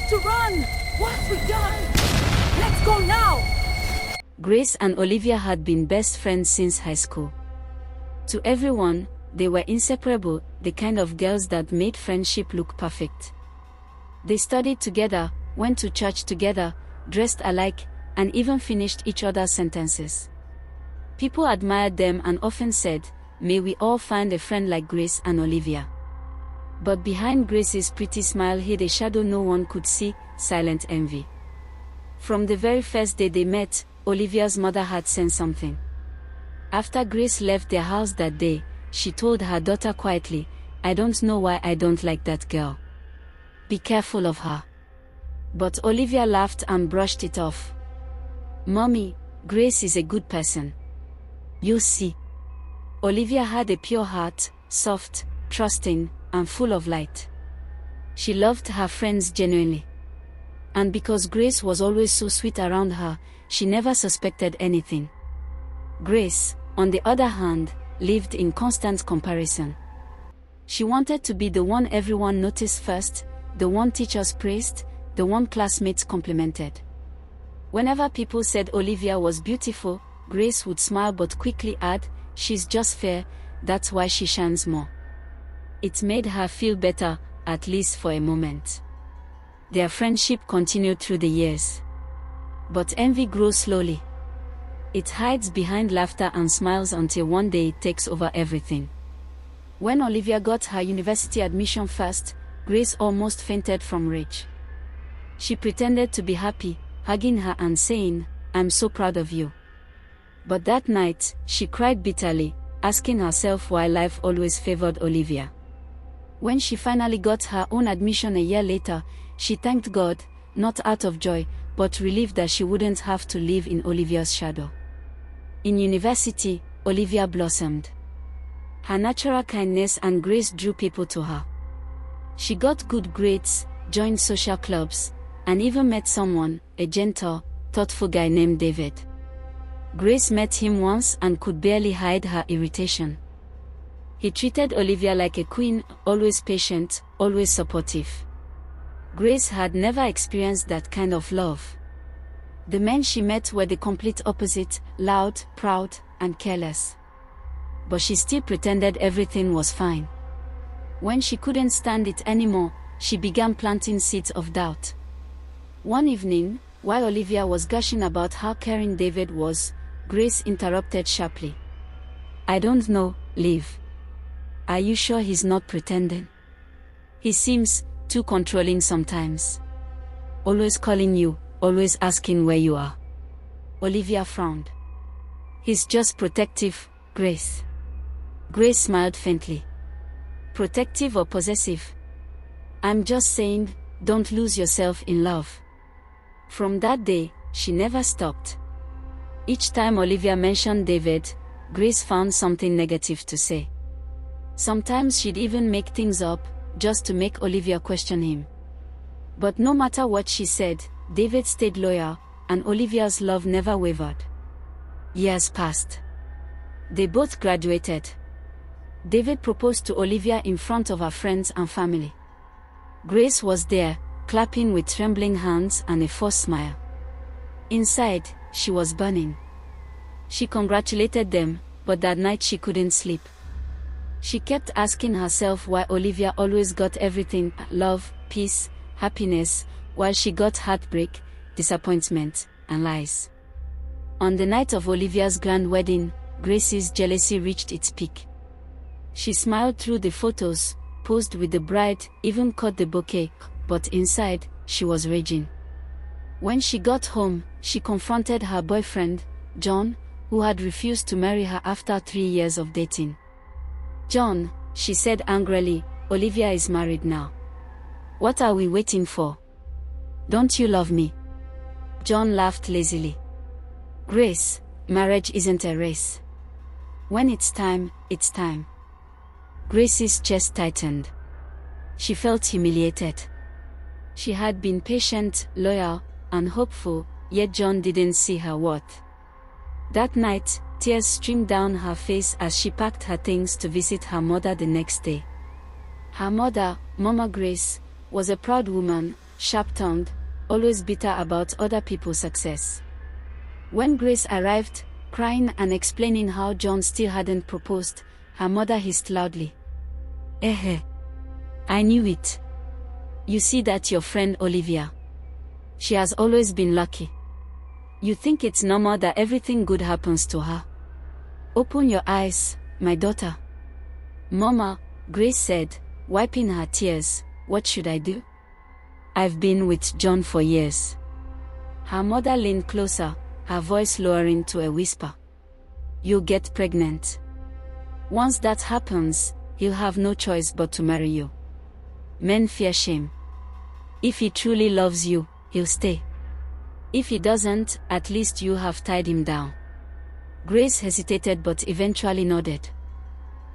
have to run! What have we done? Let's go now! Grace and Olivia had been best friends since high school. To everyone, they were inseparable, the kind of girls that made friendship look perfect. They studied together, went to church together, dressed alike, and even finished each other's sentences. People admired them and often said, "May we all find a friend like Grace and Olivia." But behind Grace's pretty smile hid a shadow no one could see, silent envy. From the very first day they met, Olivia's mother had sensed something. After Grace left their house that day, she told her daughter quietly, "I don't know why I don't like that girl. Be careful of her." But Olivia laughed and brushed it off. "Mommy, Grace is a good person. You see." Olivia had a pure heart, soft, trusting, and full of light. She loved her friends genuinely. And because Grace was always so sweet around her, she never suspected anything. Grace, on the other hand, lived in constant comparison. She wanted to be the one everyone noticed first, the one teachers praised, the one classmates complimented. Whenever people said Olivia was beautiful, Grace would smile but quickly add, "She's just fair, that's why she shines more." It made her feel better, at least for a moment. Their friendship continued through the years. But envy grows slowly. It hides behind laughter and smiles until one day it takes over everything. When Olivia got her university admission first, Grace almost fainted from rage. She pretended to be happy, hugging her and saying, "I'm so proud of you." But that night, she cried bitterly, asking herself why life always favored Olivia. When she finally got her own admission a year later, she thanked God, not out of joy, but relieved that she wouldn't have to live in Olivia's shadow. In university, Olivia blossomed. Her natural kindness and grace drew people to her. She got good grades, joined social clubs, and even met someone, a gentle, thoughtful guy named David. Grace met him once and could barely hide her irritation. He treated Olivia like a queen, always patient, always supportive. Grace had never experienced that kind of love. The men she met were the complete opposite, loud, proud, and careless. But she still pretended everything was fine. When she couldn't stand it anymore, she began planting seeds of doubt. One evening, while Olivia was gushing about how caring David was, Grace interrupted sharply. "I don't know, Liv. Are you sure he's not pretending? He seems too controlling sometimes. Always calling you, always asking where you are." Olivia frowned. "He's just protective, Grace." Grace smiled faintly. "Protective or possessive? I'm just saying, don't lose yourself in love." From that day, she never stopped. Each time Olivia mentioned David, Grace found something negative to say. Sometimes she'd even make things up, just to make Olivia question him. But no matter what she said, David stayed loyal, and Olivia's love never wavered. Years passed. They both graduated. David proposed to Olivia in front of her friends and family. Grace was there, clapping with trembling hands and a forced smile. Inside, she was burning. She congratulated them, but that night she couldn't sleep. She kept asking herself why Olivia always got everything, love, peace, happiness, while she got heartbreak, disappointment, and lies. On the night of Olivia's grand wedding, Grace's jealousy reached its peak. She smiled through the photos, posed with the bride, even caught the bouquet, but inside, she was raging. When she got home, she confronted her boyfriend, John, who had refused to marry her after 3 years of dating. "John," she said angrily, "Olivia is married now. What are we waiting for? Don't you love me?" John laughed lazily. "Grace, marriage isn't a race. When it's time, it's time." Grace's chest tightened. She felt humiliated. She had been patient, loyal, and hopeful, yet John didn't see her worth. That night, tears streamed down her face as she packed her things to visit her mother the next day. Her mother, Mama Grace, was a proud woman, sharp-tongued, always bitter about other people's success. When Grace arrived, crying and explaining how John still hadn't proposed, her mother hissed loudly. "Eh, I knew it. You see that your friend Olivia. She has always been lucky. You think it's normal that everything good happens to her? Open your eyes, my daughter." "Mama," Grace said, wiping her tears, "what should I do? I've been with John for years." Her mother leaned closer, her voice lowering to a whisper. "You'll get pregnant. Once that happens, he'll have no choice but to marry you. Men fear shame. If he truly loves you, he'll stay. If he doesn't, at least you have tied him down." Grace hesitated but eventually nodded.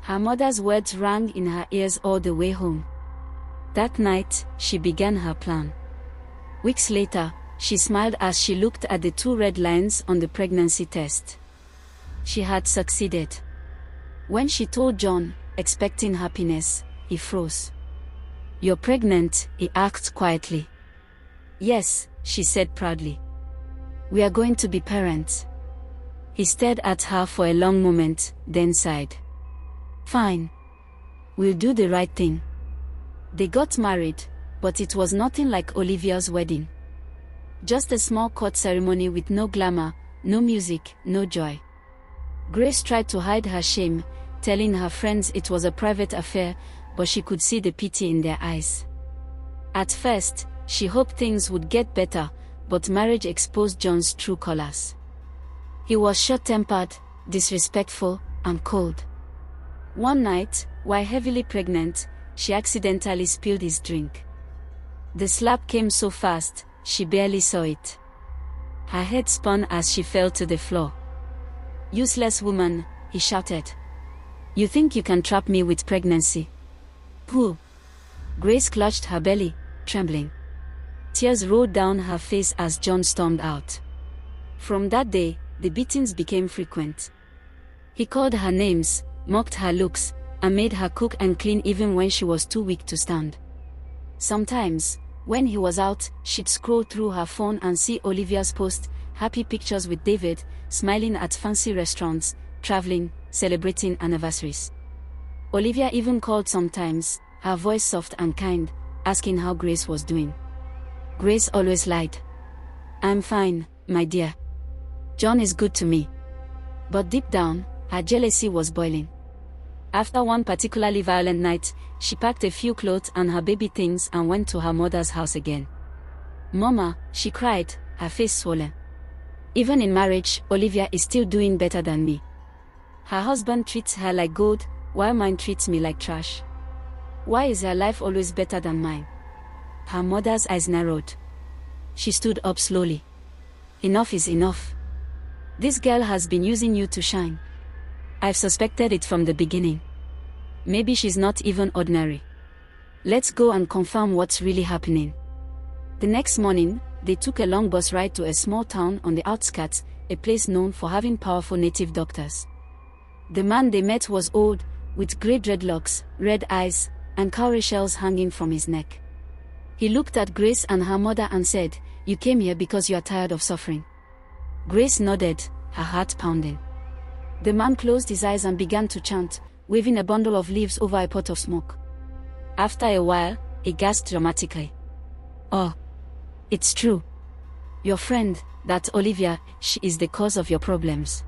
Her mother's words rang in her ears all the way home. That night, she began her plan. Weeks later, she smiled as she looked at the 2 red lines on the pregnancy test. She had succeeded. When she told John, expecting happiness, he froze. "You're pregnant," he asked quietly. "Yes," she said proudly. "We are going to be parents." He stared at her for a long moment, then sighed. "Fine. We'll do the right thing." They got married, but it was nothing like Olivia's wedding. Just a small court ceremony with no glamour, no music, no joy. Grace tried to hide her shame, telling her friends it was a private affair, but she could see the pity in their eyes. At first, she hoped things would get better, but marriage exposed John's true colors. He was short-tempered, disrespectful, and cold. One night, while heavily pregnant, she accidentally spilled his drink. The slap came so fast, she barely saw it. Her head spun as she fell to the floor. "Useless woman," he shouted. "You think you can trap me with pregnancy?" "Who?" Grace clutched her belly, trembling. Tears rolled down her face as John stormed out. From that day, the beatings became frequent. He called her names, mocked her looks, and made her cook and clean even when she was too weak to stand. Sometimes, when he was out, she'd scroll through her phone and see Olivia's post, happy pictures with David, smiling at fancy restaurants, traveling, celebrating anniversaries. Olivia even called sometimes, her voice soft and kind, asking how Grace was doing. Grace always lied. "I'm fine, my dear. John is good to me." But deep down, her jealousy was boiling. After one particularly violent night, she packed a few clothes and her baby things and went to her mother's house again. "Mama," she cried, her face swollen. "Even in marriage, Olivia is still doing better than me. Her husband treats her like gold, while mine treats me like trash. Why is her life always better than mine?" Her mother's eyes narrowed. She stood up slowly. "Enough is enough. This girl has been using you to shine. I've suspected it from the beginning. Maybe she's not even ordinary. Let's go and confirm what's really happening." The next morning, they took a long bus ride to a small town on the outskirts, a place known for having powerful native doctors. The man they met was old, with grey dreadlocks, red eyes, and cowrie shells hanging from his neck. He looked at Grace and her mother and said, "You came here because you are tired of suffering." Grace nodded, her heart pounding. The man closed his eyes and began to chant, waving a bundle of leaves over a pot of smoke. After a while, he gasped dramatically. "Oh, it's true. Your friend, that Olivia, she is the cause of your problems.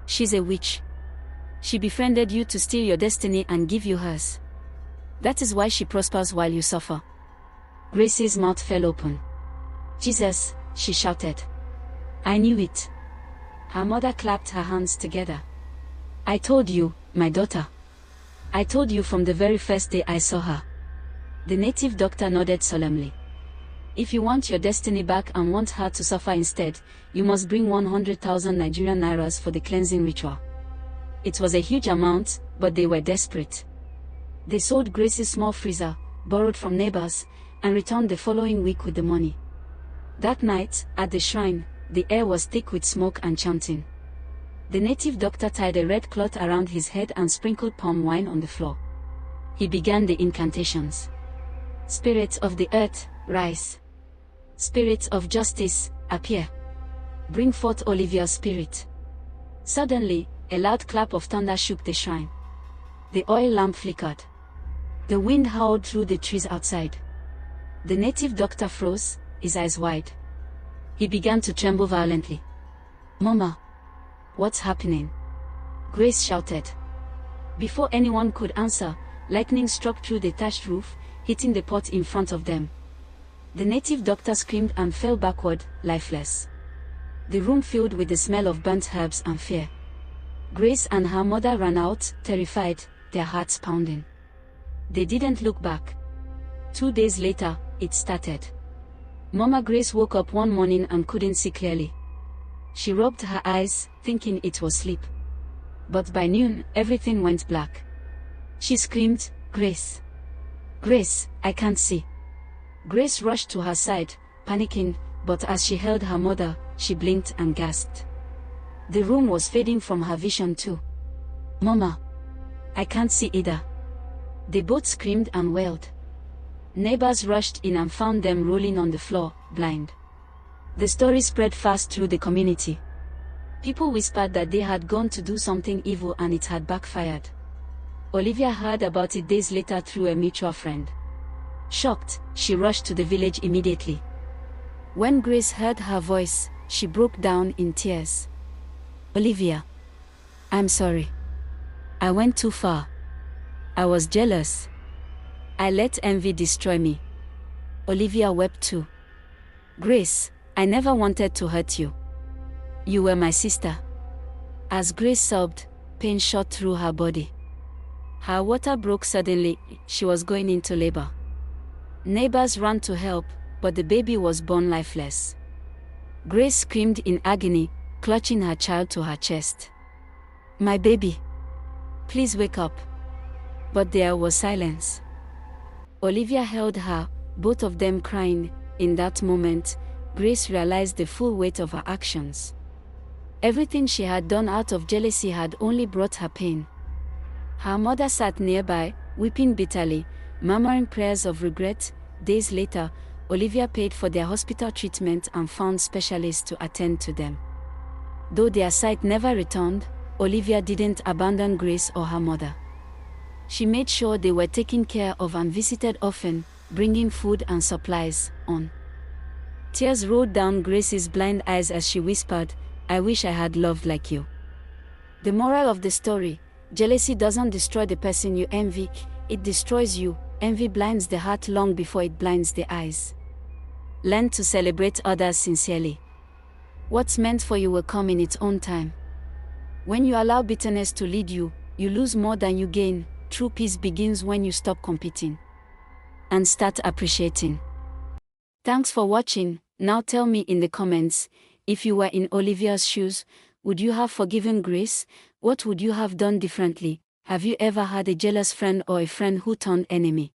She's a witch. She befriended you to steal your destiny and give you hers. That is why she prospers while you suffer." Grace's mouth fell open. "Jesus," she shouted. "I knew it." Her mother clapped her hands together. "I told you, my daughter. I told you from the very first day I saw her." The native doctor nodded solemnly. "If you want your destiny back and want her to suffer instead, you must bring 100,000 Nigerian nairas for the cleansing ritual." It was a huge amount, but they were desperate. They sold Grace's small freezer, borrowed from neighbors, and returned the following week with the money. That night, at the shrine, the air was thick with smoke and chanting. The native doctor tied a red cloth around his head and sprinkled palm wine on the floor. He began the incantations. Spirits of the earth, rise. Spirits of justice, appear. Bring forth Olivia's spirit. Suddenly, a loud clap of thunder shook the shrine. The oil lamp flickered. The wind howled through the trees outside. The native doctor froze, his eyes wide. He began to tremble violently. "Mama! What's happening?" Grace shouted. Before anyone could answer, lightning struck through the thatched roof, hitting the pot in front of them. The native doctor screamed and fell backward, lifeless. The room filled with the smell of burnt herbs and fear. Grace and her mother ran out, terrified, their hearts pounding. They didn't look back. 2 days later, it started. Mama Grace woke up one morning and couldn't see clearly. She rubbed her eyes, thinking it was sleep. But by noon, everything went black. She screamed, "Grace! Grace, I can't see." Grace rushed to her side, panicking, but as she held her mother, she blinked and gasped. The room was fading from her vision too. "Mama! I can't see either." They both screamed and wailed. Neighbors rushed in and found them rolling on the floor, blind. The story spread fast through the community. People whispered that they had gone to do something evil and it had backfired. Olivia heard about it days later through a mutual friend. Shocked, she rushed to the village immediately. When Grace heard her voice, she broke down in tears. "Olivia, I'm sorry. I went too far. I was jealous. I let envy destroy me." Olivia wept too. "Grace, I never wanted to hurt you. You were my sister." As Grace sobbed, pain shot through her body. Her water broke suddenly, she was going into labor. Neighbors ran to help, but the baby was born lifeless. Grace screamed in agony, clutching her child to her chest. "My baby! Please wake up." But there was silence. Olivia held her, both of them crying. In that moment, Grace realized the full weight of her actions. Everything she had done out of jealousy had only brought her pain. Her mother sat nearby, weeping bitterly, murmuring prayers of regret. Days later, Olivia paid for their hospital treatment and found specialists to attend to them. Though their sight never returned, Olivia didn't abandon Grace or her mother. She made sure they were taken care of and visited often, bringing food and supplies on. Tears rolled down Grace's blind eyes as she whispered, "I wish I had loved like you." The moral of the story: jealousy doesn't destroy the person you envy, it destroys you. Envy blinds the heart long before it blinds the eyes. Learn to celebrate others sincerely. What's meant for you will come in its own time. When you allow bitterness to lead you, you lose more than you gain. True peace begins when you stop competing and start appreciating. Thanks for watching. Now tell me in the comments, if you were in Olivia's shoes, would you have forgiven Grace? What would you have done differently? Have you ever had a jealous friend or a friend who turned enemy?